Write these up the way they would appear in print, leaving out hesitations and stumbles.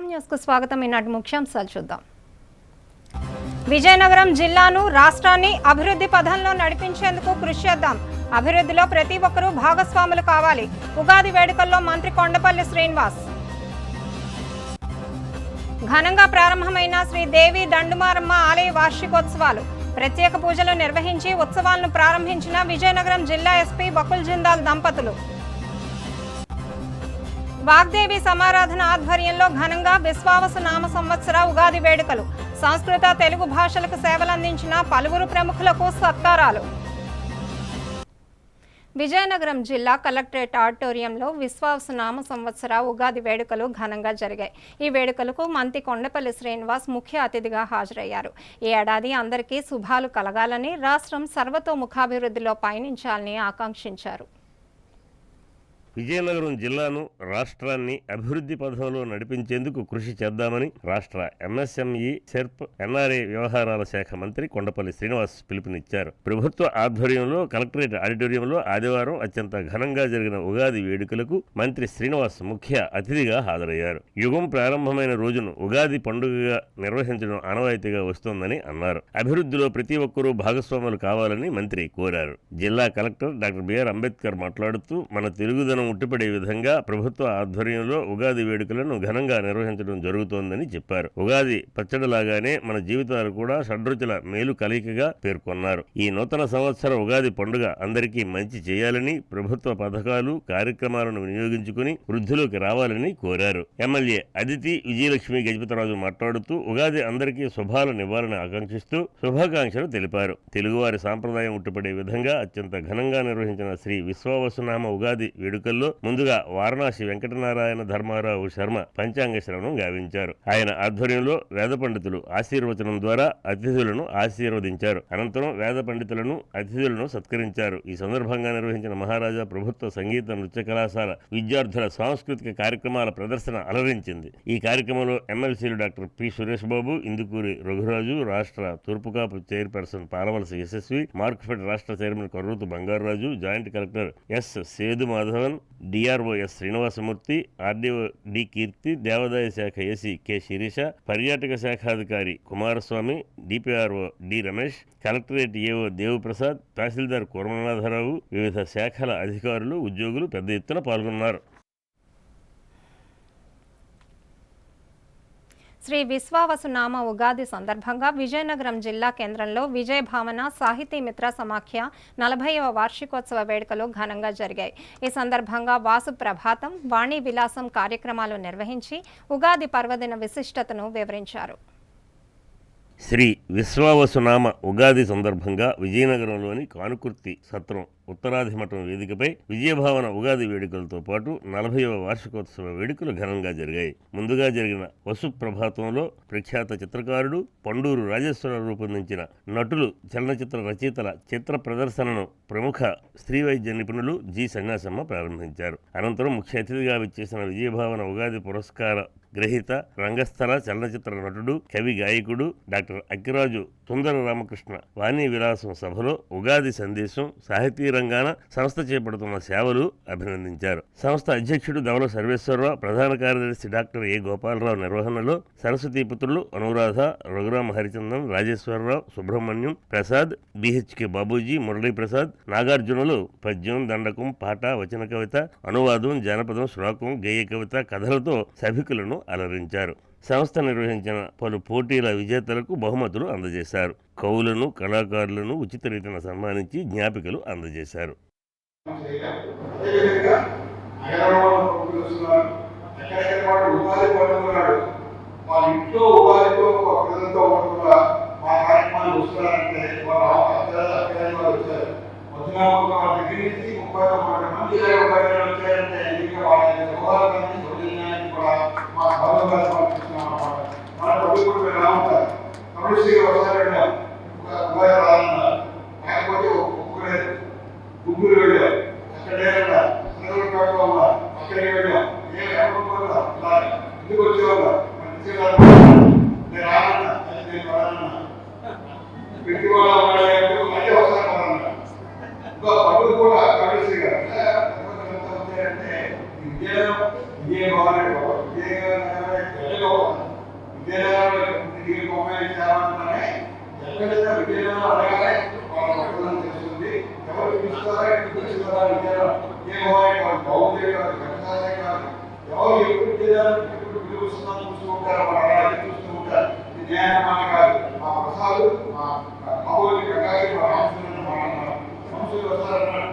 News కు స్వాగతం. ఈనాటి ముఖ్యాంశాలు చూద్దాం. విజయనగరం జిల్లాను రాష్ట్రాన్ని అభివృద్ధి పథంలో నడిపించేందుకు కృషి చేద్దాం. అభివృద్ధిలో ప్రతి ఒక్కరూ భాగస్వాములు కావాలి. ఉగాది వేడుకల్లో మంత్రి కొండపల్లి శ్రీనివాస్. ఘనంగా ప్రారంభమైన శ్రీ దేవి దండుమారమ్మ ఆలయ వార్షికోత్సవాలు. ప్రత్యేక పూజలు నిర్వహించి ఉత్సవాలను ప్రారంభించిన విజయనగరం జిల్లా ఎస్పీ బకుల్ జిందాల్ దంపతులు. వాగ్దేవి సమారాధన ఆధ్వర్యంలో ఘనంగా విశ్వావసు నామ సంవత్సర ఉగాది వేడుకలు. సంస్కృత తెలుగు భాషలకు సేవలందించిన పలువురు ప్రముఖులకు సత్కారాలు. విజయనగరం జిల్లా కలెక్టరేట్ ఆడిటోరియంలో విశ్వావసు నామ సంవత్సర ఉగాది వేడుకలు ఘనంగా జరిగాయి. ఈ వేడుకలకు మంత్రి కొండపల్లి శ్రీనివాస్ ముఖ్య అతిథిగా హాజరయ్యారు. ఈ ఏడాది అందరికీ శుభాలు కలగాలని, రాష్ట్రం సర్వతోముఖాభివృద్ధిలో పయనించాలని ఆకాంక్షించారు. విజయనగరం జిల్లాను రాష్ట్రాన్ని అభివృద్ధి పథంలో నడిపించేందుకు కృషి చేద్దామని రాష్ట్ర ఎంఎస్ఎంఈ సెర్ప్ ఎన్ఆర్ఏ వ్యవహారాల శాఖ మంత్రి కొండపల్లి శ్రీనివాస్ పిలుపునిచ్చారు. ప్రభుత్వ ఆధ్వర్యంలో కలెక్టరేట్ ఆడిటోరియంలో ఆదివారం అత్యంత ఘనంగా జరిగిన ఉగాది వేడుకలకు మంత్రి శ్రీనివాస్ ముఖ్య అతిథిగా హాజరయ్యారు. యుగం ప్రారంభమైన రోజును ఉగాది పండుగగా నిర్వహించడం ఆనవాయితీగా వస్తోందని అన్నారు. అభివృద్ధిలో ప్రతి ఒక్కరూ భాగస్వాములు కావాలని మంత్రి కోరారు. జిల్లా కలెక్టర్ డాక్టర్ బిఆర్ అంబేద్కర్ మాట్లాడుతూ మన తెలుగుదనం ఉట్టిపడే విధంగా ప్రభుత్వ ఆధ్వర్యంలో ఉగాది వేడుకలను ఘనంగా నిర్వహించడం జరుగుతోందని చెప్పారు. ఉగాది పచ్చడిలాగానే మన జీవితాలు కూడా షడ్రుచుల మేలు కలయికగా పేర్కొన్నారు. ఈ నూతన సంవత్సర ఉగాది పండుగ అందరికీ మంచి చేయాలని, ప్రభుత్వ పథకాలు కార్యక్రమాలను వినియోగించుకుని వృద్ధిలోకి రావాలని కోరారు. ఎమ్మెల్యే అదితి విజయలక్ష్మి గజపతిరాజు మాట్లాడుతూ ఉగాది అందరికీ శుభాలనివ్వాలని ఆకాంక్షిస్తూ శుభాకాంక్షలు తెలిపారు. తెలుగువారి సాంప్రదాయం ఉట్టిపడే విధంగా అత్యంత ఘనంగా నిర్వహించిన శ్రీ విశ్వావసునామ ఉగాది వేడుకలు ముందుగా వారణాసి వెంకటనారాయణ ధర్మారావు శర్మ పంచాంగ శ్రవణం గావించారు. ఆయన ఆధ్వర్యంలో వేద పండితులు ఆశీర్వచనం ద్వారా అతిథులను ఆశీర్వదించారు. అనంతరం వేద పండితులను అతిథులను సత్కరించారు. ఈ సందర్భంగా నిర్వహించిన మహారాజా ప్రభుత్వ సంగీత నృత్య కళాశాల విద్యార్థుల సాంస్కృతిక కార్యక్రమాల ప్రదర్శన అలరించింది. ఈ కార్యక్రమంలో ఎమ్మెల్సీలు డాక్టర్ పి సురేష్ బాబు, ఇందుకూరి రఘురాజు, రాష్ట్ర తూర్పుకాపు చైర్పర్సన్ పాలవలస యశస్వి, మార్క్ఫెడ్ రాష్ట్ర chairman Korrutu Bangararaju, joint collector S Sedu Madhavan, DRO S Srinivasamurthy, RDO D Keerthi, దేవాదాయ శాఖ ఏసీ కె శిరీష, పర్యాటక శాఖాధికారి Kumaraswamy, DPRO D Ramesh, collectorate AO Devaprasad, tahsildar Kurmanatharao, వివిధ శాఖల అధికారులు, ఉద్యోగులు పెద్ద ఎత్తున పాల్గొన్నారు. శ్రీ విశ్వావసునామ ఉగాది సందర్భంగా విజయనగరం జిల్లా కేంద్రంలో విజయభావన సాహితీ మిత్ర సమాఖ్య 40వ వార్షికోత్సవ వేడుకలు ఘనంగా జరిగాయి. ఈ సందర్భంగా వాసు ప్రభాతం, వాణి విలాసం కార్యక్రమాలు నిర్వహించి ఉగాది పర్వదిన విశిష్టతను వివరించారు. శ్రీ విశ్వావసునామ ఉగాది సందర్భంగా విజయనగరంలోని కానుకుర్తి సత్రం ఉత్తరాది మఠం వేదికపై విజయభావన ఉగాది వేడుకలతో పాటు 40వ వార్షికోత్సవ వేడుకలు ఘనంగా జరిగాయి. ముందుగా జరిగిన వసు ప్రభాతంలో ప్రఖ్యాత చిత్రకారుడు పండూరు రాజేశ్వరరావు రూపొందించిన నటులు, చలనచిత్ర రచయితల చిత్ర ప్రదర్శనను ప్రముఖ స్త్రీ వైద్య నిపుణులు జి సన్యాసమ్మ ప్రారంభించారు. అనంతరం ముఖ్య అతిథిగా విచ్చేసిన విజయభావన ఉగాది పురస్కార గ్రహీత, రంగస్థల చలనచిత్ర నటుడు, కవి గాయకుడు డాక్టర్ అక్కిరాజు సుందర రామకృష్ణ వాణి విలాసం సభలో ఉగాది సందేశం, సాహితీ రంగాన సంస్థ చేపడుతున్న సేవలు అభినందించారు. సంస్థ అధ్యక్షుడు ధవల సర్వేశ్వరరావు, ప్రధాన కార్యదర్శి డాక్టర్ ఏ గోపాలరావు నిర్వహణలో సరస్వతీపుత్రులు అనురాధ, రఘురామ హరిచందన్, రాజేశ్వరరావు, సుబ్రహ్మణ్యం ప్రసాద్, బిహెచ్కే బాబూజీ, మురళీప్రసాద్, నాగార్జునులు పద్యం, దండకం, పాట, వచన కవిత, అనువాదం, జానపదం, శ్లోకం, గేయ కవిత, కథలతో సభికులను అలరించారు. సంస్థ నిర్వహించిన పలు పోటీల విజేతలకు బహుమతులు అందజేశారు. కవులను, కళాకారులను ఉచిత రీతిన సన్మానించి జ్ఞాపికలు అందజేశారు. పెట్టుకోవాలి చూస్తున్నాం చూస్తూ ఉంటారు, వాళ్ళు చూస్తూ ఉంటారు. ఇది న్యాయమానం కాదు. మా ప్రసాదు మా మామూలు కట్టాలి, మా మనుషులు వస్తారన్నారు.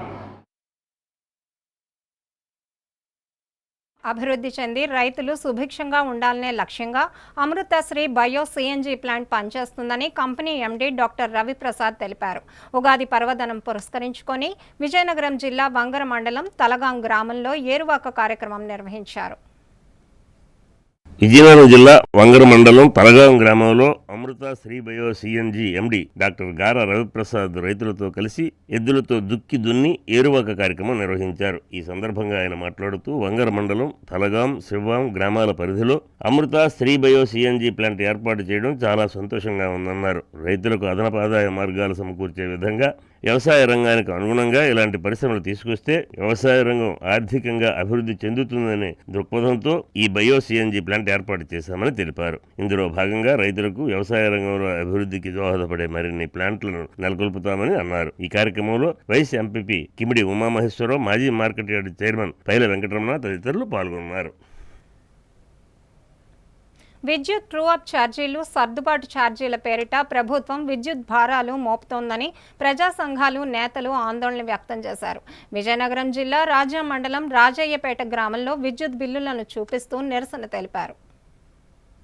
అభివృద్ధి చెంది రైతులు సుభిక్షంగా ఉండాలనే లక్ష్యంగా అమృతశ్రీ బయో సిఎన్జి ప్లాంట్ పనిచేస్తుందని కంపెనీ ఎండీ డాక్టర్ రవిప్రసాద్ తెలిపారు. ఉగాది పర్వదినం పురస్కరించుకొని విజయనగరం జిల్లా వంగర మండలం తలగాం గ్రామంలో ఏరువాక కార్యక్రమం నిర్వహించారు. విజయనగరం జిల్లా వంగర మండలం తలగాం గ్రామంలో Amrutha Sri bio CNG MD doctor Gara Raviprasad రైతులతో కలిసి ఎద్దులతో దుక్కి దున్ని ఏరువాక కార్యక్రమం నిర్వహించారు. ఈ సందర్భంగా ఆయన మాట్లాడుతూ వంగర మండలం తలగాం శివాం గ్రామాల పరిధిలో అమృత శ్రీ బయో సిఎన్జి ప్లాంట్ ఏర్పాటు చేయడం చాలా సంతోషంగా ఉందన్నారు. రైతులకు అదనపు ఆదాయ మార్గాలు సమకూర్చే విధంగా వ్యవసాయ రంగానికి అనుగుణంగా ఇలాంటి పరిశ్రమలు తీసుకొస్తే వ్యవసాయ రంగం ఆర్థికంగా అభివృద్ధి చెందుతుందనే దృక్పథంతో ఈ బయో సిఎన్జి ప్లాంట్ ఏర్పాటు చేశామని తెలిపారు. ఇందులో భాగంగా రైతులకు వ్యవసాయ రంగంలో అభివృద్ధికి దోహదపడే మరిన్ని ప్లాంట్లను నెలకొల్పుతామని అన్నారు. ఈ కార్యక్రమంలో వైస్ ఎంపీపీ కిమిడి ఉమామహేశ్వరరావు, మాజీ market yard chairman Paila Venkataramana తదితరులు పాల్గొన్నారు. విద్యుత్ ట్రూ అప్ ఛార్జీలు, సర్దుబాటు ఛార్జీల పేరిట ప్రభుత్వం విద్యుత్ భారాలు మోపుతోందని ప్రజా సంఘాలు నేతలు ఆందోళన వ్యక్తం చేశారు. విజయనగరం జిల్లా రాజా మండలం రాజయ్యపేట గ్రామంలో విద్యుత్ బిల్లులను చూపిస్తూ నిరసన తెలిపారు.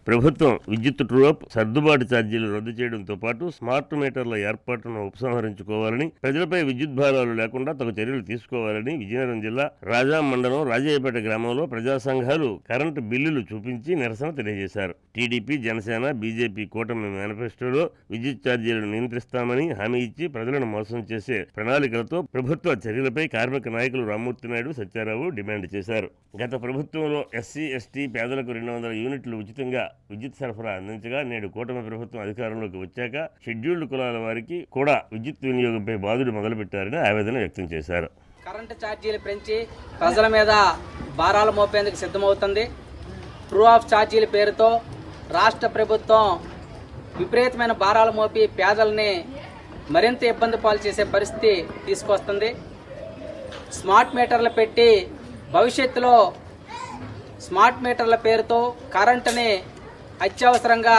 ప్రభుత్వం విద్యుత్ ట్రూఅప్, సర్దుబాటు ఛార్జీలు రద్దు చేయడంతో పాటు స్మార్ట్ మీటర్ల ఏర్పాటును ఉపసంహరించుకోవాలని, ప్రజలపై విద్యుత్ భారాలు లేకుండా తగు చర్యలు తీసుకోవాలని విజయనగరం జిల్లా రాజా మండలం రాజయ్యపేట గ్రామంలో ప్రజా సంఘాలు కరెంటు బిల్లులు చూపించి నిరసన తెలియజేశారు. టీడీపీ, జనసేన, బీజేపీ కూటమి మేనిఫెస్టోలో విద్యుత్ ఛార్జీలను నియంత్రిస్తామని హామీ ఇచ్చి ప్రజలను మోసం చేసే ప్రణాళికలతో ప్రభుత్వ చర్యలపై కార్మిక నాయకులు రామ్మూర్తి నాయుడు, సత్యారావు డిమాండ్ చేశారు. గత ప్రభుత్వంలో ఎస్సీ, ఎస్టీ పేదలకు 200 యూనిట్లు ఉచితంగా విద్యుత్ సరఫరా అందించగా నేడు కూటమి ప్రభుత్వం అధికారంలోకి వచ్చాక షెడ్యూల్డ్ కులాల వారికి కూడా విద్యుత్ వినియోగంపై బాధుడు మొదలుపెట్టారని ఆవేదన వ్యక్తం చేశారు. కరెంటు ఛార్జీలు పెంచి ప్రజల మీద భారాలు మోపేందుకు సిద్ధమవుతుంది. ట్రూ ఆఫ్ ఛార్జీల పేరుతో రాష్ట్ర ప్రభుత్వం విపరీతమైన భారాలు మోపి పేదల్ని మరింత ఇబ్బంది పాలు చేసే పరిస్థితి తీసుకొస్తుంది. స్మార్ట్ మీటర్లు పెట్టి భవిష్యత్తులో స్మార్ట్ మీటర్ల పేరుతో కరెంటుని అత్యవసరంగా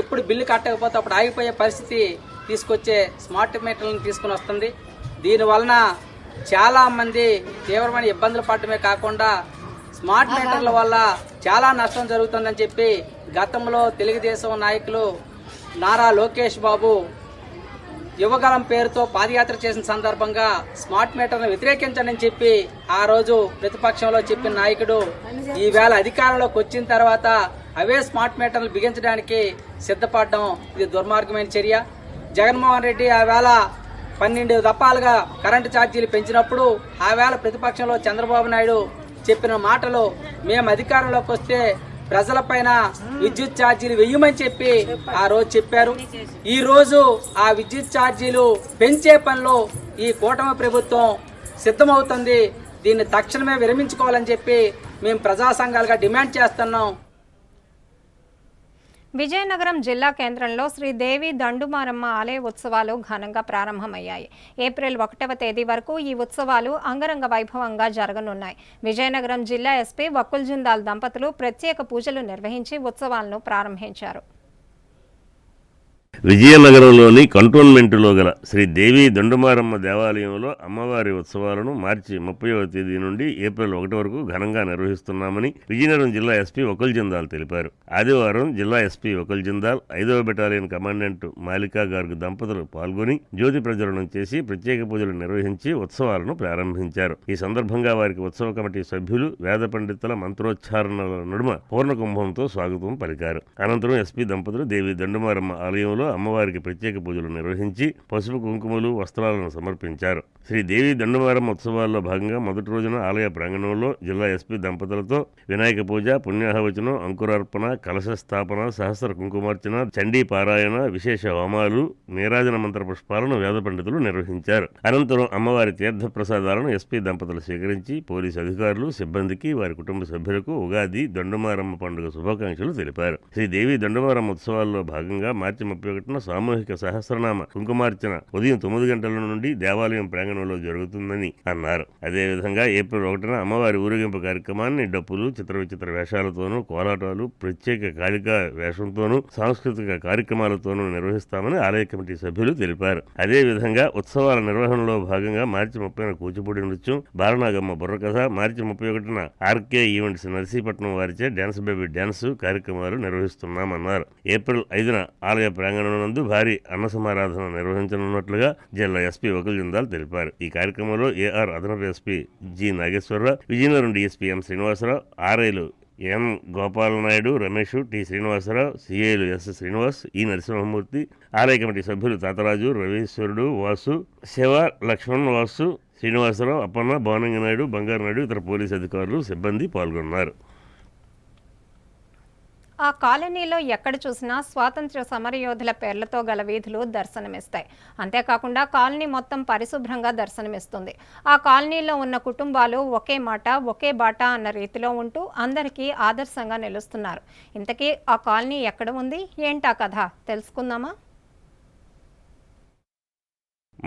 ఎప్పుడు బిల్లు కట్టకపోతే అప్పుడు ఆగిపోయే పరిస్థితి తీసుకొచ్చే స్మార్ట్ మీటర్లను తీసుకుని వస్తుంది. దీనివలన చాలామంది తీవ్రమైన ఇబ్బందులు పడటమే కాకుండా స్మార్ట్ మీటర్ల వల్ల చాలా నష్టం జరుగుతుందని చెప్పి గతంలో తెలుగుదేశం నాయకులు నారా లోకేష్ బాబు యువగలం పేరుతో పాదయాత్ర చేసిన సందర్భంగా స్మార్ట్ మీటర్ను వ్యతిరేకించండి చెప్పి ఆ రోజు ప్రతిపక్షంలో చెప్పిన నాయకుడు ఈవేళ అధికారంలోకి వచ్చిన తర్వాత అవే స్మార్ట్ మీటర్లు బిగించడానికి సిద్ధపడడం ఇది దుర్మార్గమైన చర్య. జగన్మోహన్ రెడ్డి ఆ వేళ 12 దఫాలుగా కరెంటు ఛార్జీలు పెంచినప్పుడు ఆ వేళ ప్రతిపక్షంలో చంద్రబాబు నాయుడు చెప్పిన మాటలు మేము అధికారంలోకి వస్తే ప్రజలపైన విద్యుత్ ఛార్జీలు వెయ్యమని చెప్పి ఆ రోజు చెప్పారు. ఈ రోజు ఆ విద్యుత్ ఛార్జీలు పెంచే పనిలో ఈ కూటమి ప్రభుత్వం సిద్ధమవుతుంది. దీన్ని తక్షణమే విరమించుకోవాలని చెప్పి మేము ప్రజా సంఘాలుగా డిమాండ్ చేస్తున్నాం. విజయనగరం జిల్లా కేంద్రంలో శ్రీదేవి దండుమారమ్మ ఆలయ ఉత్సవాలు ఘనంగా ప్రారంభమయ్యాయి. ఏప్రిల్ 1వ తేదీ వరకు ఈ ఉత్సవాలు అంగరంగ వైభవంగా జరగనున్నాయి. విజయనగరం జిల్లా ఎస్పీ వకుల్ జిందాల్ దంపతులు ప్రత్యేక పూజలు నిర్వహించి ఉత్సవాలను ప్రారంభించారు. విజయనగరంలోని కంటోన్మెంటులో గల శ్రీ దేవి దండుమారమ్మ దేవాలయంలో అమ్మవారి ఉత్సవాలను మార్చి 30వ తేదీ నుండి ఏప్రిల్ 1 వరకు ఘనంగా నిర్వహిస్తున్నామని విజయనగరం జిల్లా ఎస్పీ వకుల్ జిందాల్ తెలిపారు. ఆదివారం జిల్లా ఎస్పీ వకుల్ జిందాల్ 5వ బెటాలియన్ కమాండెంట్ మాలికా గార్గ్ దంపతులు పాల్గొని జ్యోతి ప్రజ్వలనం చేసి ప్రత్యేక పూజలు నిర్వహించి ఉత్సవాలను ప్రారంభించారు. ఈ సందర్భంగా వారికి ఉత్సవ కమిటీ సభ్యులు వేద పండితుల మంత్రోచ్చారణల నడుమ పూర్ణకుంభంతో స్వాగతం పలికారు. అనంతరం ఎస్పీ దంపతులు దేవి దండుమారమ్మ ఆలయంలో అమ్మవారికి ప్రత్యేక పూజలు నిర్వహించి పసుపు కుంకుమలు వస్త్రాలను సమర్పించారు. శ్రీ దేవి దండుమారమ్మ ఉత్సవాల్లో భాగంగా మొదటి రోజున ఆలయ ప్రాంగణంలో జిల్లా ఎస్పీ దంపతులతో వినాయక పూజ, పుణ్యాహవచనం, అంకురార్పణ, కలశ స్థాపన, సహస్ర కుంకుమార్చన, చండీ పారాయణ, విశేష హోమాలు, నీరాజన మంత్ర పుష్పాలను వేద పండితులు నిర్వహించారు. అనంతరం అమ్మవారి తీర్థ ప్రసాదాలను ఎస్పీ దంపతులు స్వీకరించి పోలీసు అధికారులు, సిబ్బందికి, వారి కుటుంబ సభ్యులకు ఉగాది దండుమారమ్మ పండుగ శుభాకాంక్షలు తెలిపారు. శ్రీ దేవి దండుమారమ్మ ఉత్సవాల్లో భాగంగా మార్చి 30 31న సామూహిక సహస్రనామ కుంకుమార్చన ఉదయం 9 గంటల నుండి దేవాలయం ప్రాంగణంలో జరుగుతుందని అన్నారు. అదేవిధంగా ఏప్రిల్ 1న అమ్మవారి ఊరేగింపు కార్యక్రమాన్ని డప్పులు, చిత్ర విచిత్ర వేషాలతోనూ, కోలాటాలు, ప్రత్యేక కాళికా వేషంతోనూ, సాంస్కృతిక కార్యక్రమాలతోనూ నిర్వహిస్తామని ఆలయ కమిటీ సభ్యులు తెలిపారు. అదేవిధంగా ఉత్సవాల నిర్వహణలో భాగంగా మార్చి 30న కూచిపూడి నృత్యం, బాలనాగమ్మ బుర్రకథ, మార్చి 31న ఆర్కే ఈవెంట్స్ నర్సీపట్నం వారిచే డ్యాన్స్ బేబీ డ్యాన్స్ కార్యక్రమాలు నిర్వహిస్తున్నామన్నారు. ఏప్రిల్ 5న ఆలయ ప్రాంగణం నందు భారీ అన్న సమారాధన నిర్వహించనున్నట్లుగా జిల్లా ఎస్పీ వకుల్ జిందాల్ తెలిపారు. ఈ కార్యక్రమంలో ఏఆర్ అదనపు SP G Nageswararao, Vizianagaram DSP M Srinivasarao, ఆర్ఐలు ఎన్ గోపాలనాయుడు, రమేష్, టి శ్రీనివాసరావు, సిఐలు ఎస్ శ్రీనివాస్, ఈ నరసింహమూర్తి, ఆలయ కమిటీ సభ్యులు తాతరాజు, రవీశ్వరుడు, వాసు, శివ, లక్ష్మణ్, వాసు, శ్రీనివాసరావు, అప్పన్న, భావనంగనాయుడు, బంగారు నాయుడు, ఇతర పోలీసు అధికారులు, సిబ్బంది పాల్గొన్నారు. ఆ కాలనీలో ఎక్కడ చూసినా స్వాతంత్ర్య సమరయోధుల పేర్లతో గల వీధులు దర్శనమిస్తాయి. అంతేకాకుండా కాలనీ మొత్తం పరిశుభ్రంగా దర్శనమిస్తుంది. ఆ కాలనీలో ఉన్న కుటుంబాలు ఒకే మాట ఒకే బాట అన్న రీతిలో ఉంటూ అందరికీ ఆదర్శంగా నిలుస్తున్నారు. ఇంతకీ ఆ కాలనీ ఎక్కడ ఉంది, ఏంటా కథ తెలుసుకుందామా?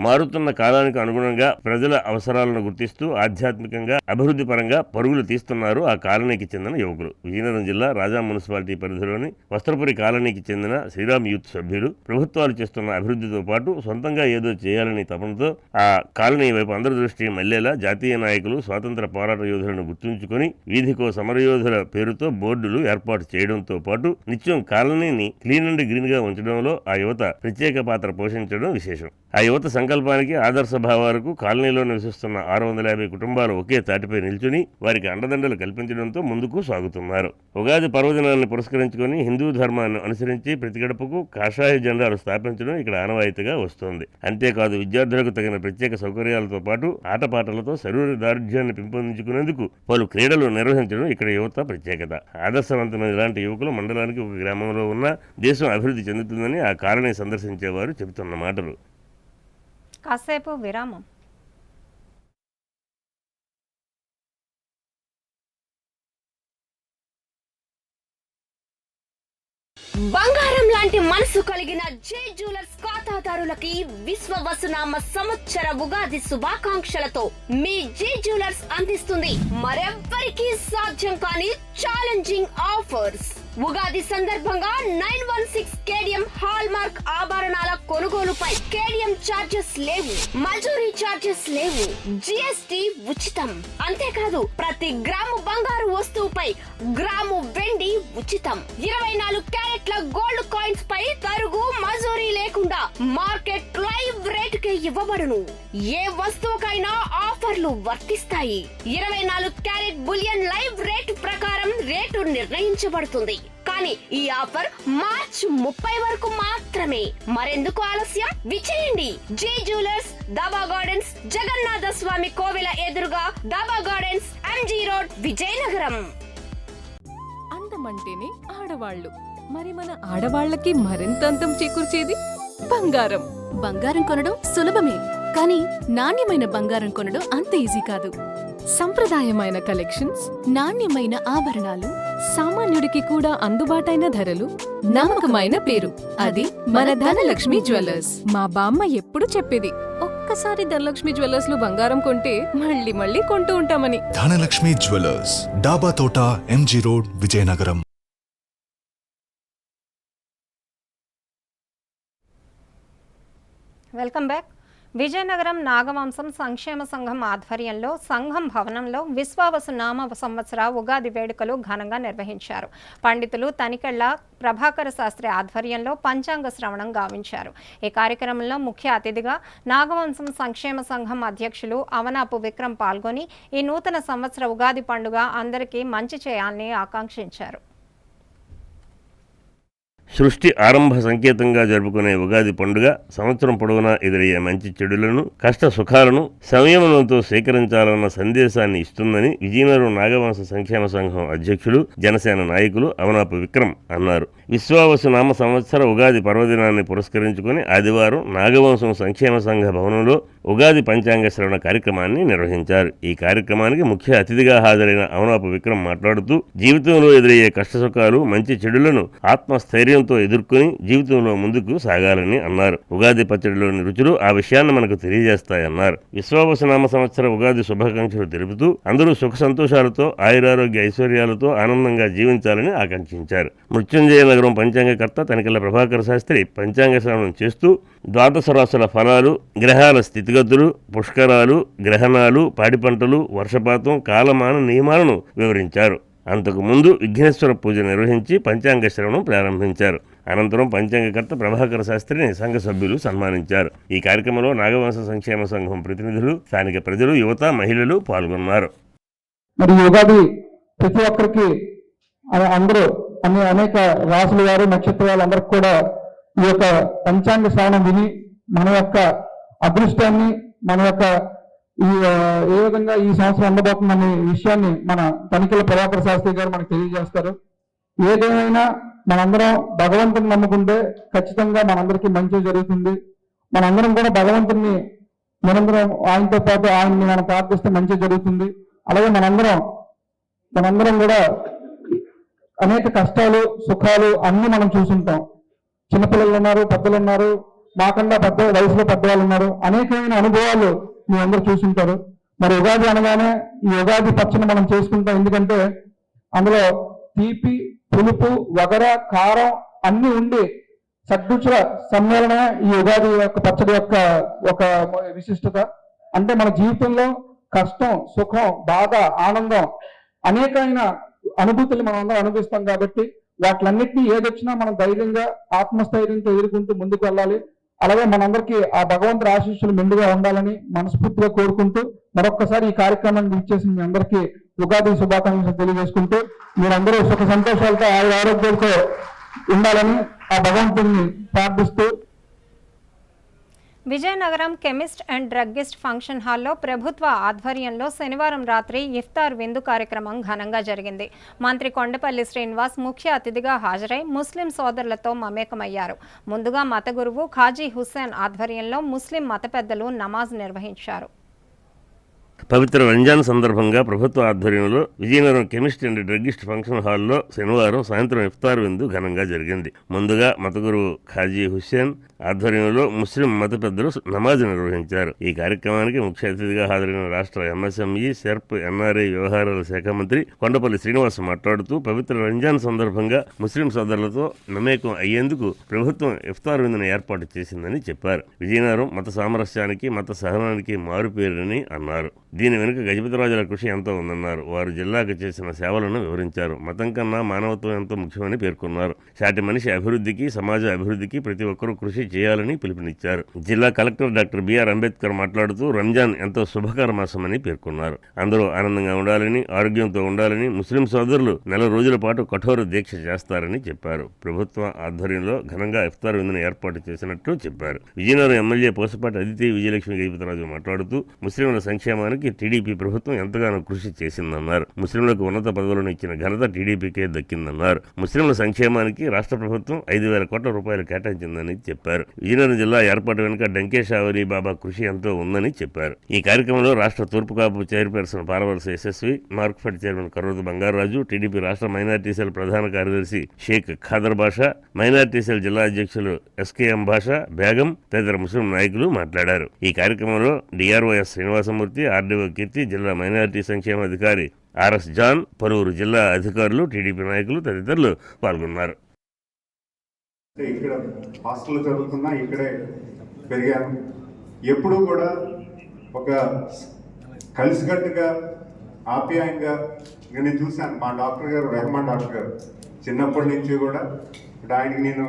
మారుతున్న కాలానికి అనుగుణంగా ప్రజల అవసరాలను గుర్తిస్తూ ఆధ్యాత్మికంగా అభివృద్ధి పరంగా పరుగులు తీస్తున్నారు ఆ కాలనీకి చెందిన యువకులు. విజయనగరం జిల్లా రాజా మున్సిపాలిటీ పరిధిలోని వస్త్రపురి కాలనీకి చెందిన శ్రీరామ్ యూత్ సభ్యులు ప్రభుత్వాలు చేస్తున్న అభివృద్ధితో పాటు సొంతంగా ఏదో చేయాలని తపనతో ఆ కాలనీ వైపు అందరి దృష్టి మళ్లేలా జాతీయ నాయకులు, స్వాతంత్ర పోరాట యోధులను గుర్తుంచుకొని వీధికో సమరయోధుల పేరుతో బోర్డులు ఏర్పాటు చేయడంతో పాటు నిత్యం కాలనీని క్లీన్ అండ్ గ్రీన్ గా ఉంచడంలో ఆ యువత ప్రత్యేక పాత్ర పోషించడం విశేషం. ఆ యువత సంకల్పానికి, ఆదర్శ భావాలకు కాలనీలో నివసిస్తున్న 650 కుటుంబాలు ఒకే తాటిపై నిల్చుని వారికి అండదండలు కల్పించడంతో ముందుకు సాగుతున్నారు. ఉగాది పర్వదినాన్ని పురస్కరించుకొని హిందూ ధర్మాన్ని అనుసరించి ప్రతి గడపకు కాషాయ జెండాలు స్థాపించడం ఇక్కడ ఆనవాయితీగా వస్తోంది. అంతేకాదు విద్యార్థులకు తగిన ప్రత్యేక సౌకర్యాలతో పాటు ఆటపాటలతో శరీర దారుఢ్యాన్ని పెంపొందించుకునేందుకు పలు క్రీడలు నిర్వహించడం ఇక్కడ యువత ప్రత్యేకత. ఆదర్శవంతమైన ఇలాంటి యువకులు మండలానికి ఒక గ్రామంలో ఉన్న దేశం అభివృద్ధి చెందుతుందని ఆ కాలనీ సందర్శించేవారు చెబుతున్న మాటలు. కాసేపు విరామం. బంగారం లాంటి మనసు కలిగిన జే జ్యువెలర్స్ ఖాతాదారులకి విశ్వవసునామ సంవత్సర ఉగాది శుభాకాంక్షలతో మీ జే జ్యువెలర్స్ అందిస్తుంది మరెవ్వరికీ సాధ్యం కాని ఛాలెంజింగ్ ఆఫర్స్. ఉగాది సందర్భంగా 916 కేడియం హాల్ మార్క్ ఆభరణాల కొనుగోలుపై కేడియం చార్జెస్ లేవు, మజూరీ చార్జెస్ లేవు, జిఎస్టి ఉచితం. అంతేకాదు ప్రతి గ్రాము బంగారు వస్తువుపై గ్రాము వెండి ఉచితం. 24 క్యారెట్ల గోల్డ్ కాయిన్స్ పై తరుగు, మజూరీ లేకుండా మార్కెట్ లైవ్ రేటుకే ఇవ్వబడును. ఏ వస్తువుకైనా ఆఫర్లు వర్తిస్తాయి. 24 క్యారెట్ బులియన్ లైవ్ రేటు ప్రకారం రేటు నిర్ణయించబడుతుంది. కానీ ఈ ఆఫర్ మార్చ్ 30 వరకు మాత్రమే. మరెందుకు ఆలస్యం, విచేయండి. J jewellers, Daba Gardens, Jagannatha Swamy కోవెల ఎదురుగా, Daba Gardens, MG Road, Vizianagaram. అందమంటేనే ఆడవాళ్లు, మరి మన ఆడవాళ్లకి మరింత అందం చేకూర్చేది బంగారం. బంగారం కొనడం సులభమే, కానీ నాణ్యమైన బంగారం కొనడం అంత ఈజీ కాదు. సంప్రదాయమైన కలెక్షన్స్, నాణ్యమైన ఆభరణాలు, సామాన్యుడికి కూడా అందుబాటైన ధరలు, నమ్మకమైన పేరు, అది మన ధనలక్ష్మి జ్యువెలర్స్. మా బామ్మ ఎప్పుడు చెప్పేది, ఒక్కసారి ధనలక్ష్మి జ్యువెలర్స్ లో బంగారం కొంటే మళ్ళీ మళ్ళీ కొంటూ ఉంటామని. ధనలక్ష్మి జ్యువెలర్స్, డాబా తోట, MG Road, Vizianagaram. Welcome back. Vizianagaram Nagavamsam సంక్షేమ సంఘం ఆధ్వర్యంలో సంఘం భవనంలో విశ్వావసునామ సంవత్సర ఉగాది వేడుకలు ఘనంగా నిర్వహించారు. పండితులు తనికెళ్ల ప్రభాకర శాస్త్రి ఆధ్వర్యంలో పంచాంగ శ్రవణం గావించారు. ఈ కార్యక్రమంలో ముఖ్య అతిథిగా నాగవంశం సంక్షేమ సంఘం అధ్యక్షులు అవనాపు విక్రమ్ పాల్గొని ఈ నూతన సంవత్సర ఉగాది పండుగ అందరికీ మంచి చేయాలని ఆకాంక్షించారు. సృష్టి ఆరంభ సంకేతంగా జరుపుకునే ఉగాది పండుగ సంవత్సరం పొడవునా ఎదురయ్యే మంచి చెడులను, కష్ట సుఖాలను సంయమనంతో స్వీకరించాలన్న సందేశాన్ని ఇస్తుందని విజయనగరం నాగవంశ సంక్షేమ సంఘం అధ్యక్షులు, జనసేన నాయకులు అవనాపు విక్రమ్ అన్నారు. విశ్వావసు నామ సంవత్సర ఉగాది పర్వదినాన్ని పురస్కరించుకుని ఆదివారం నాగవంశం సంక్షేమ సంఘ భవనంలో ఉగాది పంచాంగ శ్రవణ కార్యక్రమాన్ని నిర్వహించారు. ఈ కార్యక్రమానికి ముఖ్య అతిథిగా హాజరైన అవనాపు విక్రమ్ మాట్లాడుతూ జీవితంలో ఎదురయ్యే కష్టసుఖాలు, మంచి చెడులను ఆత్మస్థైర్యం ధైర్యంతో ఎదుర్కొని జీవితంలో ముందుకు సాగాలని అన్నారు. ఉగాది పచ్చడిలోని రుచులు ఆ విషయాన్ని మనకు తెలియజేస్తాయన్నారు. విశ్వావసునామ సంవత్సర ఉగాది శుభాకాంక్షలు తెలుపుతూ అందరూ సుఖ సంతోషాలతో ఆయురారోగ్య ఐశ్వర్యాలతో ఆనందంగా జీవించాలని ఆకాంక్షించారు. మృత్యుంజయ నగరం పంచాంగకర్త తనికెళ్ల ప్రభాకర్ శాస్త్రి పంచాంగ శ్రవణం చేస్తూ ద్వాదశ రాశుల ఫలాలు, గ్రహాల స్థితిగతులు, పుష్కరాలు, గ్రహణాలు, పాడి పంటలు, వర్షపాతం, కాలమాన నియమాలను వివరించారు. అంతకు ముందు విఘ్నేశ్వర పూజ నిర్వహించి పంచాంగ శ్రవణం ప్రారంభించారు. అనంతరం పంచాంగకర్త ప్రభాకర్ శాస్త్రిని సంఘ సభ్యులు సన్మానించారు. ఈ కార్యక్రమంలో నాగవంశ సంక్షేమ సంఘం ప్రతినిధులు, స్థానిక ప్రజలు, యువత, మహిళలు పాల్గొన్నారు. మరి ఉగాది ప్రతి ఒక్కరికి అందరూ అనేక రాసుల వారు, నక్షత్రాలు అందరికి కూడా ఈ యొక్క పంచాంగ శ్రవణం విని మన యొక్క అదృష్టాన్ని, మన యొక్క ఏ విధంగా ఈ సంవత్సరం అందబోతుందనే విషయాన్ని మన తనికెళ్ల ప్రభాకర్ శాస్త్రి గారు మనకు తెలియజేస్తారు. ఏదేమైనా మనందరం భగవంతుని నమ్ముకుంటే ఖచ్చితంగా మనందరికీ మంచి జరుగుతుంది. మనందరం కూడా భగవంతుని నిరంతరం ఆయనతో పాటు ఆయన్ని మనం ప్రార్థిస్తే మంచి జరుగుతుంది. అలాగే మనందరం కూడా అనేక కష్టాలు, సుఖాలు అన్ని మనం చూసుంటాం. చిన్నపిల్లలు ఉన్నారు, పెద్దలు ఉన్నారు, మాకన్నా పెద్ద వయసులో పెద్దవాళ్ళు ఉన్నారు. అనేకమైన అనుభవాలు మీ అందరూ చూసుంటారు. మరి ఉగాది అనగానే ఈ ఉగాది పచ్చని మనం చేసుకుంటాం. ఎందుకంటే అందులో తీపి, పులుపు, వగర, కారం అన్ని ఉండి షడ్రుచుల సమ్మేళనమే ఈ ఉగాది యొక్క పచ్చడి యొక్క ఒక విశిష్టత. అంటే మన జీవితంలో కష్టం, సుఖం, బాధ, ఆనందం అనేకమైన అనుభూతులు మనం అందరం అనుభవిస్తాం. కాబట్టి వాటిలన్నింటినీ ఏదొచ్చినా మనం ధైర్యంగా, ఆత్మస్థైర్యంతో ఎదుర్కొంటూ ముందుకు వెళ్ళాలి. అలాగే మనందరికీ ఆ భగవంతుడి ఆశీస్సులు మెండుగా ఉండాలని మనస్ఫూర్తిగా కోరుకుంటూ మరొక్కసారి ఈ కార్యక్రమానికి ఇచ్చేసి మీ అందరికీ ఉగాది శుభాకాంక్షలు తెలియజేసుకుంటూ మీరందరూ సుఖ సంతోషాలతో ఆరోగ్యాలతో ఉండాలని ఆ భగవంతుడిని ప్రార్థిస్తూ Vizianagaram chemist and druggist function హాల్లో ప్రభుత్వ ఆధ్వర్యంలో శనివారం రాత్రి ఇఫ్తార్ విందు కార్యక్రమం ఘనంగా జరిగింది. మంత్రి కొండపల్లి శ్రీనివాస్ ముఖ్య అతిథిగా హాజరై ముస్లిం సోదరులతో మమేకమయ్యారు. ముందుగా మత గురువు ఖాజీ హుస్సేన్ ఆధ్వర్యంలో ముస్లిం మత పెద్దలు నమాజ్ నిర్వహించారు. పవిత్ర రంజాన్ సందర్భంగా ప్రభుత్వ ఆధ్వర్యంలో Vizianagaram chemist and druggist function హాల్లో శనివారం సాయంత్రం ఇఫ్తార్ విందు ఘనంగా జరిగింది. ముందుగా మత గురువు ఖాజీ హుస్సేన్ ఆధ్వర్యంలో ముస్లిం మత పెద్దలు నమాజ్ నిర్వహించారు. ఈ కార్యక్రమానికి ముఖ్య అతిథిగా హాజరైన రాష్ట్ర ఎంఎస్ఎంఈ, సెర్ప్, ఎన్ఆర్ఐ వ్యవహారాల శాఖ మంత్రి కొండపల్లి శ్రీనివాస్ మాట్లాడుతూ పవిత్ర రంజాన్ సందర్భంగా ముస్లిం సోదరులతో మమేకం అయ్యేందుకు ప్రభుత్వం ఇఫ్తార్ విందును ఏర్పాటు చేసిందని చెప్పారు. విజయనగరం మత సామరస్యానికి, మత సహనానికి మారుపేరని అన్నారు. దీని వెనుక గజపతిరాజుల కృషి ఎంతో ఉందన్నారు. వారు జిల్లాకు చేసిన సేవలను వివరించారు. మతం కన్నా మానవత్వం ఎంతో ముఖ్యమని పేర్కొన్నారు. సాటి మనిషి అభివృద్ధికి, సమాజ అభివృద్ధికి ప్రతి ఒక్కరూ కృషి చేయాలని పిలుపునిచ్చారు. జిల్లా కలెక్టర్ డాక్టర్ బిఆర్ అంబేద్కర్ మాట్లాడుతూ రంజాన్ ఎంతో శుభకర మాసమని పేర్కొన్నారు. అందరూ ఆనందంగా ఉండాలని, ఆరోగ్యంతో ఉండాలని, ముస్లిం సోదరులు నెల రోజుల పాటు కఠోర దీక్ష చేస్తారని చెప్పారు. ప్రభుత్వ ఆధ్వర్యంలో ఘనంగా ఇఫ్తార్ విందును ఏర్పాటు చేసినట్లు చెప్పారు. విజయనగరం ఎమ్మెల్యే పోసపాటి అదితి విజయలక్ష్మి గజపతిరాజు మాట్లాడుతూ ముస్లింల సంక్షేమానికి టీడీపీ ప్రభుత్వం ఎంతగానో కృషి చేసిందన్నారు. ముస్లింలకు ఉన్నత పదవులను ఇచ్చిన ఘనత టీడీపీకే దక్కిందన్నారు. ముస్లింల సంక్షేమానికి రాష్ట్ర ప్రభుత్వం 5,000 కోట్ల రూపాయలు కేటాయించిందని చెప్పారు. విజయనగరం జిల్లా ఏర్పాటు వెనుక డంకేశావరి బాబా కృషి ఎంతో ఉందని చెప్పారు. ఈ కార్యక్రమంలో రాష్ట్ర Turpu Kapu chairperson Palavalasa Yashasvi, Markfed chairman Karroju Bangaraju, TDP రాష్ట్ర మైనార్టీ సెల్ ప్రధాన కార్యదర్శి షేక్ ఖాదర్ బాషా, మైనార్టీ సెల్ జిల్లా అధ్యక్షులు ఎస్కేఎం బాషా, బేగం తదితర ముస్లిం నాయకులు మాట్లాడారు. ఈ కార్యక్రమంలో డిఆర్ఓఎస్ శ్రీనివాసమూర్తి, ఆర్డీఓ కీర్తి, జిల్లా మైనార్టీ సంక్షేమ అధికారి ఆర్ఎస్ జాన్, పలువురు జిల్లా అధికారులు, టీడీపీ నాయకులు తదితరులు పాల్గొన్నారు. ఇక్కడ హాస్టల్ చదువుతున్నా, ఇక్కడే పెరిగాను. ఎప్పుడూ కూడా ఒక కలిసికట్టుగా, ఆప్యాయంగా నేను చూశాను. మా డాక్టర్ గారు, రెహమాన్ డాక్టర్ గారు, చిన్నప్పటి నుంచి కూడా ఆయనకి నేను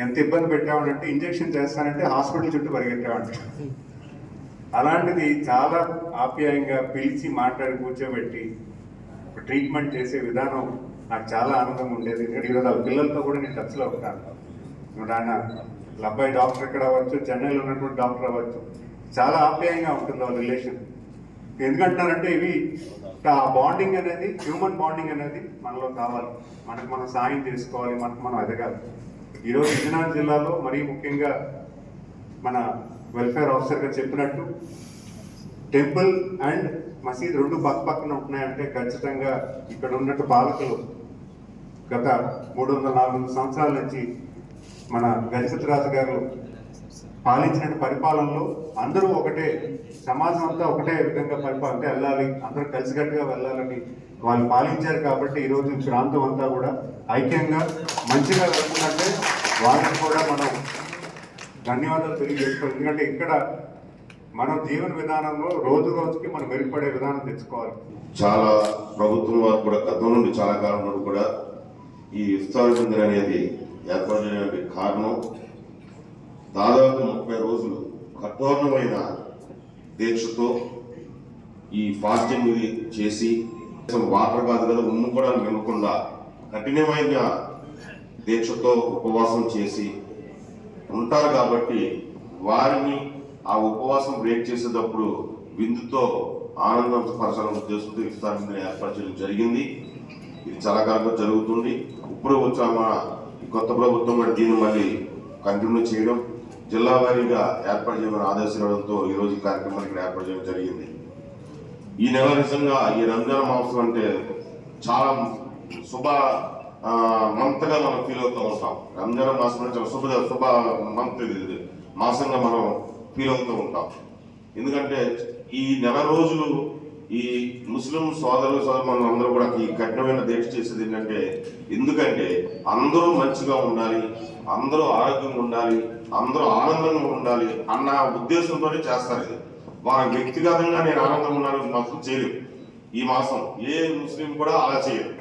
ఎంత ఇబ్బంది పెట్టామంటే ఇంజెక్షన్ చేస్తానంటే హాస్పిటల్ చుట్టూ పరిగెట్టామంట. అలాంటిది చాలా ఆప్యాయంగా పిలిచి మాట్లాడి కూర్చోబెట్టి ట్రీట్మెంట్ చేసే విధానం నాకు చాలా ఆనందంగా ఉండేది. ఎందుకంటే ఈరోజు వాళ్ళ పిల్లలతో కూడా నేను టచ్లో ఉంటాను. ఆయన అబ్బాయి డాక్టర్ ఎక్కడ అవ్వచ్చు, చెన్నైలో ఉన్నటువంటి డాక్టర్ అవ్వచ్చు, చాలా ఆప్యాయంగా ఉంటుంది వాళ్ళ రిలేషన్. ఎందుకంటున్నారంటే ఇవి ఆ బాండింగ్ అనేది, హ్యూమన్ బాండింగ్ అనేది మనలో కావాలి. మనకు మనం సాయం చేసుకోవాలి, మనకు మనం ఎదగాలి. ఈరోజు విజయనగరం జిల్లాలో మరీ ముఖ్యంగా మన వెల్ఫేర్ ఆఫీసర్గా చెప్పినట్టు టెంపుల్ అండ్ మసీద్ రెండు పక్క పక్కన ఉంటున్నాయంటే ఖచ్చితంగా ఇక్కడ ఉన్నట్టు పాలకులు గత 300-400 సంవత్సరాల నుంచి మన గజపతి రాజు గారు పాలించిన పరిపాలనలో అందరూ ఒకటే, సమాజం అంతా ఒకటే విధంగా పరిపాలన వెళ్ళాలి, అందరూ కలిసికట్టుగా వెళ్ళాలని వాళ్ళు పాలించారు. కాబట్టి ఈరోజు ఈ ప్రాంతం అంతా కూడా ఐక్యంగా మంచిగా వెళ్తుందంటే వాళ్ళకి కూడా మనం ధన్యవాదాలు తెలియజేసుకోవాలి. ఎందుకంటే ఇక్కడ మన జీవన విధానంలో రోజు రోజుకి మనం మెరుగుపడే విధానం తెచ్చుకోవాలి. చాలా ప్రభుత్వం వారు కూడా గతం నుండి చాలా కాలం నుండి కూడా ఈ ఇఫ్తార్ మందిర్ అనేది ఏర్పాటు చేయడానికి కారణం దాదాపు 30 రోజులు కఠోరమైన దీక్షతో ఈ ఫాస్టింగ్ చేసి వాటర్ కాదు కదా ఉమ్ము కూడా మిగలకుండా కఠినమైన దీక్షతో ఉపవాసం చేసి ఉంటారు. కాబట్టి వారిని ఆ ఉపవాసం బ్రేక్ చేసేటప్పుడు విందుతో ఆనందం పరచాలని ఉద్దేశంతో ఇఫ్తార్ మందిర్ ఏర్పాటు చేయడం జరిగింది. ఇది చాలా కాలంగా జరుగుతుంది. ఇప్పుడు వచ్చామా కొత్త ప్రభుత్వం కూడా దీన్ని మళ్ళీ కంటిన్యూ చేయడం, జిల్లా వారీగా ఏర్పాటు చేయమని ఆదేశించడంతో ఈరోజు ఈ కార్యక్రమాన్ని ఇక్కడ ఏర్పాటు చేయడం జరిగింది. ఈ నెల నిజంగా ఈ రంజాన్ మాసం అంటే చాలా శుభ మంత్గా మనం ఫీల్ అవుతూ ఉంటాం. రంజాన్ మాసం అంటే చాలా శుభ మంత్ మాసంగా మనం ఫీల్ అవుతూ ఉంటాం. ఎందుకంటే ఈ నెల రోజులు ఈ ముస్లిం సోదరులు అందరూ కూడా ఈ కఠినమైన దీక్ష చేసేది ఏంటంటే, ఎందుకంటే అందరూ మంచిగా ఉండాలి, అందరూ ఆరోగ్యంగా ఉండాలి, అందరూ ఆనందంగా ఉండాలి అన్న ఉద్దేశంతోనే చేస్తారు. ఇది వాళ్ళ వ్యక్తిగతంగా నేను ఆనందంగా ఉన్నాను మాత్రం చేయలేదు. ఈ మాసం ఏ ముస్లిం కూడా అలా చేయరు.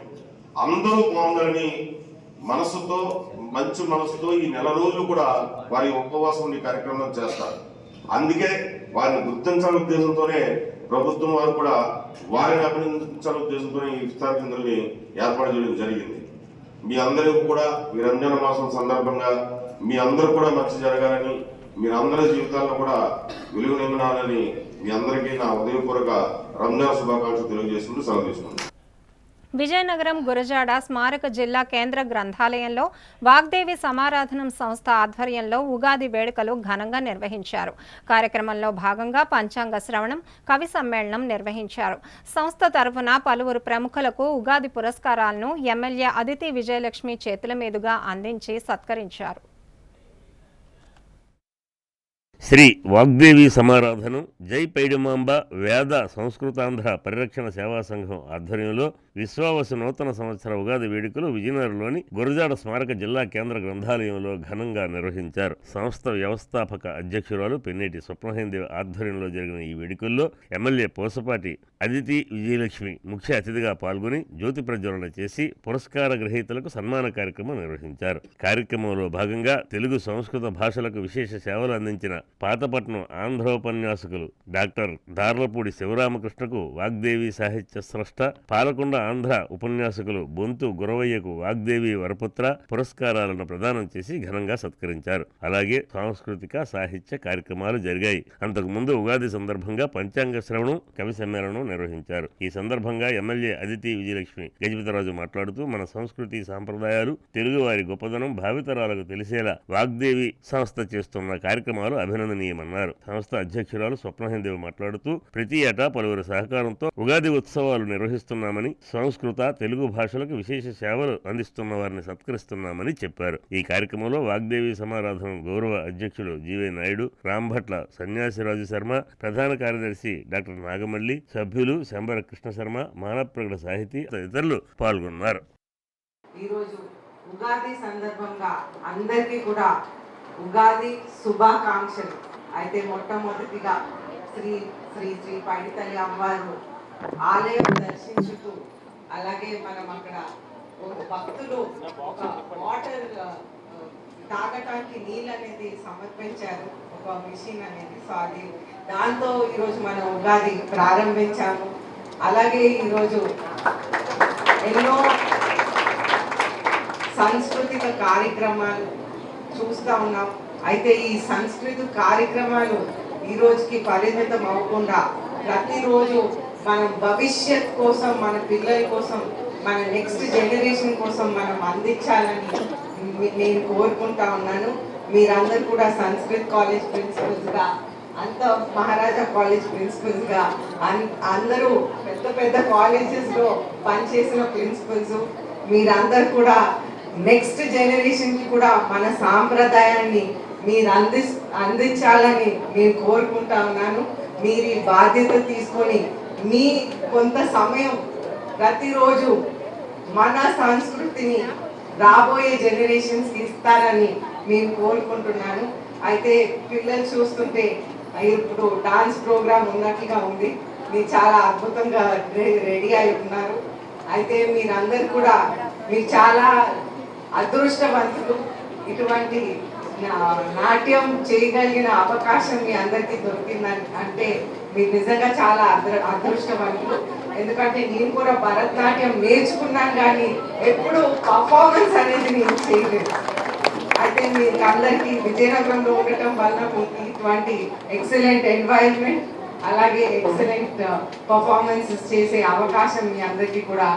అందరూ బాగుండాలని మనసుతో, మంచి మనసుతో ఈ నెల రోజులు కూడా వారి ఉపవాసం ఈ కార్యక్రమం చేస్తారు. అందుకే వారిని గుర్తించాలనే ఉద్దేశంతోనే ప్రభుత్వం వారు కూడా వారిని అభినందించాలనే ఉద్దేశంతో ఈ ఇఫ్తార్ కేంద్రాన్ని ఏర్పాటు చేయడం జరిగింది. మీ అందరికీ కూడా ఈ రంజాన్ మాసం సందర్భంగా మీ అందరూ కూడా మంచి జరగాలని, మీరందరి జీవితాల్లో కూడా వెలుగు నింపడాలని మీ అందరికీ నా ఉదయపూర్వక రంజాన్ శుభాకాంక్షలు తెలియజేసుకుంటూ సెలవు తీసుకుంటాను. విజయనగరం గురజాడ స్మారక జిల్లా కేంద్ర గ్రంథాలయంలో వాగ్దేవి సమారాధనం సంస్థ ఆధ్వర్యంలో ఉగాది వేడుకలు ఘనంగా నిర్వహించారు. కార్యక్రమంలో భాగంగా పంచాంగ శ్రవణం, కవి సమ్మేళనం నిర్వహించారు. సంస్థ తరఫున పలువురు ప్రముఖులకు ఉగాది పురస్కారాలను ఎమ్మెల్యే అదితి విజయలక్ష్మి చేతుల మీదుగా అందించి సత్కరించారు. శ్రీ వాగ్దేవి సమారాధనం జై పైడిమాంబ వేద సంస్కృతాంధ్ర పరిరక్షణ సేవా సంఘం ఆధ్వర్యంలో విశ్వావసు నూతన సంవత్సర ఉగాది వేడుకలు విజయనగరంలోని గురజాడ స్మారక జిల్లా కేంద్ర గ్రంథాలయంలో ఘనంగా నిర్వహించారు. సంస్థ వ్యవస్థాపక అధ్యక్షురాలు పెన్నేటి స్వప్నహేందేవి ఆధ్వర్యంలో జరిగిన ఈ వేడుకల్లో ఎమ్మెల్యే పోసపాటి అదితి విజయలక్ష్మి ముఖ్య అతిథిగా పాల్గొని జ్యోతి ప్రజ్వలన చేసి పురస్కార గ్రహీతలకు సన్మాన కార్యక్రమం నిర్వహించారు. కార్యక్రమంలో భాగంగా తెలుగు సంస్కృత భాషలకు విశేష సేవలు అందించిన పాతపట్నం ఆంధ్రోపన్యాసకులు డాక్టర్ దార్లపూడి శివరామకృష్ణకు వాగ్దేవి సాహిత్య స్రష్ట, పాలకొండ ఆంధ్ర ఉపన్యాసకులు బొంతు గురవయ్యకు వాగ్దేవి వరపుత్ర పురస్కారాలను ప్రదానం చేసి ఘనంగా సత్కరించారు. అలాగే సాంస్కృతిక సాహిత్య కార్యక్రమాలు జరిగాయి. అంతకుముందు ఉగాది సందర్భంగా పంచాంగ శ్రవణం, కవి సమ్మేళనం నిర్వహించారు. ఈ సందర్భంగా ఎమ్మెల్యే అదితి విజయలక్ష్మి గజపతిరాజు మాట్లాడుతూ మన సంస్కృతి సాంప్రదాయాలు, తెలుగు వారి గొప్పదనం భావితరాలకు తెలిసేలా వాగ్దేవి సంస్థ చేస్తున్న కార్యక్రమాలు అభినందనీయమన్నారు. సంస్థ అధ్యక్షురాలు స్వప్నహేందేవి మాట్లాడుతూ ప్రతి ఏటా పలువురు సహకారంతో ఉగాది ఉత్సవాలు నిర్వహిస్తున్నామని, సంస్కృత తెలుగు భాషలకు విశేష సేవలు అందిస్తున్న వారిని సత్కరిస్తున్నామని చెప్పారు. ఈ కార్యక్రమంలో వాగ్దేవి సమారాధన గౌరవ అధ్యక్షులు జీవే నాయుడు, రాంభట్ల సన్యాసిరాజు శర్మ, ప్రధాన కార్యదర్శి డాక్టర్ నాగమల్లి, సభ్యులు శంబర కృష్ణ శర్మ, మానప్రగడ సాహితీ తదితరులు పాల్గొన్నారు. ఈరోజు ఉగాది సందర్భంగా అందరికీ కూడా ఉగాది శుభాకాంక్షలు. అయితే మొట్టమొదటిగా శ్రీ శ్రీ శ్రీ పైడితల్లి అమ్మవారు ఆలయం దర్శించుతూ, అలాగే మనం అక్కడ భక్తులు ఒక వాటర్ తాగటానికి నీళ్ళు అనేది సమర్పించారు, ఒక మిషన్ అనేది. సో అది దాంతో ఈరోజు మనం ఉగాది ప్రారంభించాము. అలాగే ఈరోజు ఎన్నో సాంస్కృతిక కార్యక్రమాలు చూస్తూ ఉన్నాం. అయితే ఈ సాంస్కృతిక కార్యక్రమాలు ఈ రోజుకి పరిమితం అవ్వకుండా ప్రతిరోజు మనం భవిష్యత్ కోసం, మన పిల్లల కోసం, మన నెక్స్ట్ జనరేషన్ కోసం మనం అందించాలని నేను కోరుకుంటా ఉన్నాను. మీరందరూ కూడా సంస్కృత్ కాలేజ్ ప్రిన్సిపల్స్గా, అంత మహారాజా కాలేజ్ ప్రిన్సిపల్స్గా, అందరూ పెద్ద పెద్ద కాలేజెస్లో పనిచేసిన ప్రిన్సిపల్స్, మీరందరూ కూడా నెక్స్ట్ జనరేషన్కి కూడా మన సాంప్రదాయాన్ని మీరు అందించాలని నేను కోరుకుంటా ఉన్నాను. మీరు ఈ బాధ్యత తీసుకొని మీ కొంత సమయం ప్రతిరోజు మన సంస్కృతిని రాబోయే జనరేషన్స్కి ఇస్తారని నేను కోరుకుంటున్నాను. అయితే పిల్లలు చూస్తుంటే ఇప్పుడు డాన్స్ ప్రోగ్రామ్ ఉన్నట్లుగా ఉంది. మీరు చాలా అద్భుతంగా రెడీ అయి ఉన్నారు. అయితే మీరందరూ కూడా మీరు చాలా అదృష్టవంతులు. ఇటువంటి నాట్యం చేయగలిగిన అవకాశం మీ అందరికీ దొరికిందని అంటే మీరు నిజంగా చాలా అదృష్టవంతులు. ఎందుకంటే నేను కూడా భరతనాట్యం నేర్చుకున్నాను కానీ ఎప్పుడు పర్ఫార్మెన్స్ అనేది నేను చేయలేదు. అయితే మీకు అందరికీ విజయనగరంలో ఉండటం వల్ల మీకు ఇటువంటి ఎక్సలెంట్ ఎన్వైరన్మెంట్ అలాగే ఎక్సలెంట్ పర్ఫార్మెన్సెస్ చేసే అవకాశం మీ అందరికీ కూడా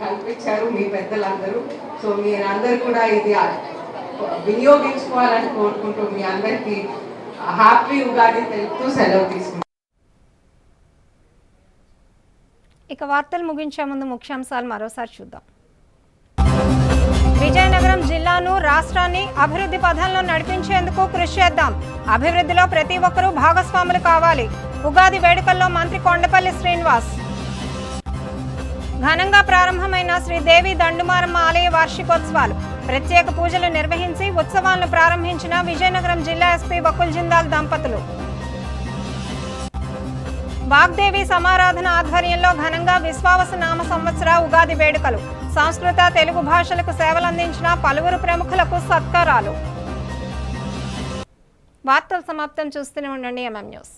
కల్పించారు మీ పెద్దలందరూ. సో మీరందరూ కూడా ఇది వినియోగించుకోవాలని కోరుకుంటూ మీ అందరికీ హ్యాపీ ఉగాది తెలుపుతూ సెలవు తీసుకుంటాం. ఇక వార్తలు ముగించే ముందు ముఖ్యాంశాలు మరోసారి చూద్దాం. విజయనగరం జిల్లాను రాష్ట్రాన్ని అభివృద్ధి పథంలో నడిపించేందుకు కృషి చేద్దాం. అభివృద్ధిలో ప్రతి ఒక్కరూ భాగస్వాములు కావాలి. ఉగాది వేడుకల్లో మంత్రి కొండపల్లి శ్రీనివాస్. ఘనంగా ప్రారంభమైన శ్రీదేవి దండుమారమ్మ ఆలయ వార్షికోత్సవాలు. ప్రత్యేక పూజలు నిర్వహించి ఉత్సవాలను ప్రారంభించిన విజయనగరం జిల్లా ఎస్పీ బకుల్ జిందాల్ దంపతులు. వాగ్దేవి సమారాధన ఆధ్వర్యంలో ఘనంగా విశ్వావసు నామ సంవత్సర ఉగాది వేడుకలు. సంస్కృత తెలుగు భాషలకు సేవలందించిన పలువురు ప్రముఖులకు సత్కారాలు. వార్తలు సమాప్తం. చూస్తూనే ఉండండి MM న్యూస్.